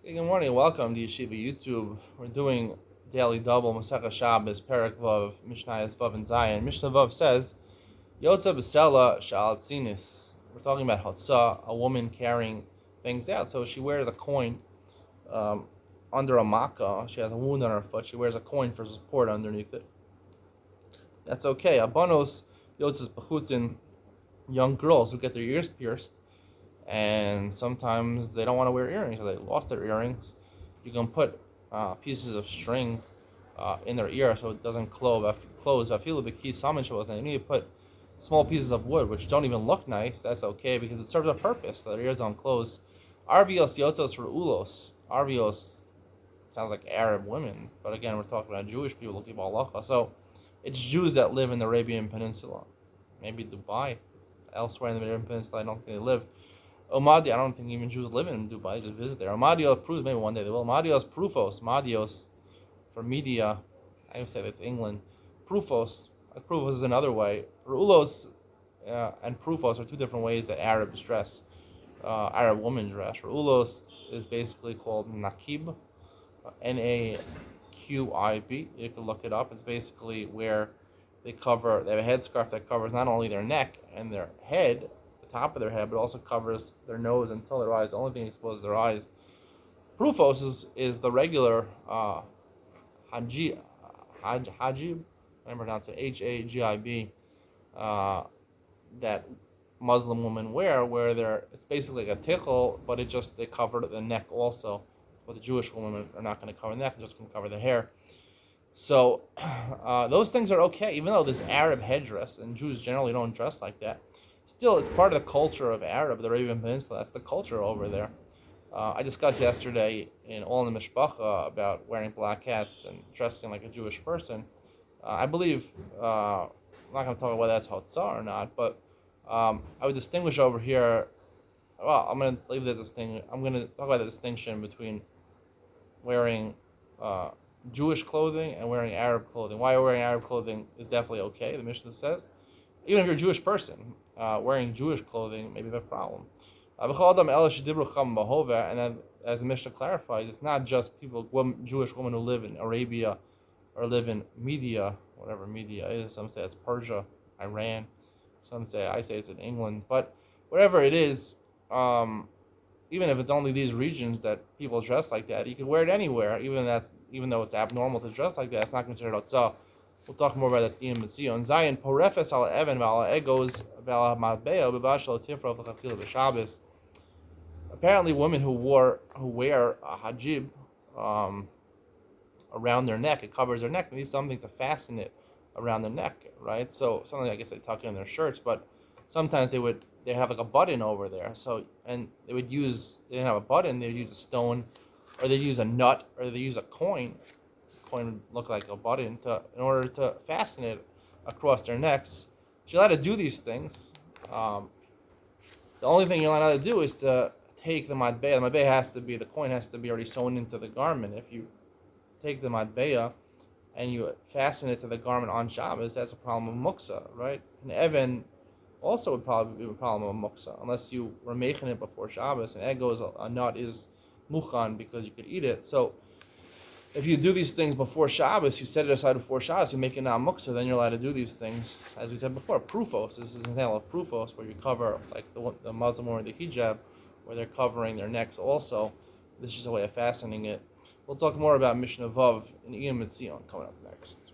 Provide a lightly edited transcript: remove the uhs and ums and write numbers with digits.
Hey, good morning. Welcome to Yeshiva YouTube. We're doing daily double Masechah Shabbos, Perek Vav, Mishnayos Vav and Zayin. Mishnah Vav says, Yotza B'Sela Sha'al Tzinis. We're talking about Hotzah, a woman carrying things out. So she wears a coin um, under a makkah. She has a wound on her foot. She wears a coin for support underneath it. That's okay. Abanos Yotzas Bechutin, young girls who get their ears pierced, and sometimes they don't want to wear earrings, or they lost their earrings. You can put pieces of string in their ear so it doesn't close. I feel the key summon shows. You need to put small pieces of wood, which don't even look nice. That's okay because it serves a purpose. So their ears don't close. Arvios yotos for ulos. Arvios sounds like Arab women, but again, we're talking about Jewish people who keep halacha. So it's Jews that live in the Arabian Peninsula, maybe Dubai, elsewhere in the Arabian Peninsula. I don't think they live. Omadi, I don't think even Jews live in Dubai, they just visit there. Omadios proofs, maybe one day they will. Omadios proofos, Madios for media, I would say that's England. Proofos is another way. Rulos and proofos are two different ways that Arabs dress, Arab women dress. Rulos is basically called nakib, Naqib. You can look it up. It's basically where they have a headscarf that covers not only their neck and their head, top of their head, but also covers their nose until their eyes. The only thing exposed is their eyes. Prufos is the regular hajib, I pronounce it Hagib, that Muslim women wear, where it's basically like a tichel, but they cover the neck also. But the Jewish women are not going to cover the neck; they're just going to cover the hair. So those things are okay, even though this Arab headdress, and Jews generally don't dress like that. Still, it's part of the culture of the Arabian Peninsula. That's the culture over there. I discussed yesterday in All in the Mishpacha about wearing black hats and dressing like a Jewish person. I believe, I'm not going to talk about whether that's Hotzah or not, but I would distinguish over here. Well, I'm going to leave the distinction. I'm going to talk about the distinction between wearing Jewish clothing and wearing Arab clothing. Why wearing Arab clothing is definitely okay, the Mishnah says. Even if you're a Jewish person, wearing Jewish clothing may be a problem. And then, as the Mishnah clarifies, it's not just Jewish women who live in Arabia or live in Media, whatever Media is. Some say it's Persia, Iran. I say it's in England. But whatever it is, even if it's only these regions that people dress like that, you can wear it anywhere. Even though it's abnormal to dress like that, it's not considered outside. We'll talk more about this in Mitzion. Zayin porefes al even v'al egos v'al matbeo b'bashal tifra v'chachil b'Shabbos. Apparently, women who wear a hajib around their neck, it covers their neck. They need something to fasten it around the neck, right? So something I guess they tuck in their shirts, but sometimes they have like a button over there. So they didn't have a button. They would use a stone, or they use a nut, or they use a coin. Coin would look like a button in order to fasten it across their necks. You're allowed to do these things. The only thing you're allowed to do is to take the matbeya. The coin has to be already sewn into the garment. If you take the matbeya and you fasten it to the garment on Shabbos, that's a problem of muksa, right? And even also would probably be a problem of muksa, unless you were making it before Shabbos. And a nut is muchan because you could eat it. So if you do these things before Shabbos, you set it aside before Shabbos, you make it now muksa, then you're allowed to do these things. As we said before, prufos. This is an example of prufos, where you cover, like the Muslim wearing the hijab, where they're covering their necks also. This is a way of fastening it. We'll talk more about Mishnah Vav and Iyam Mitzion coming up next.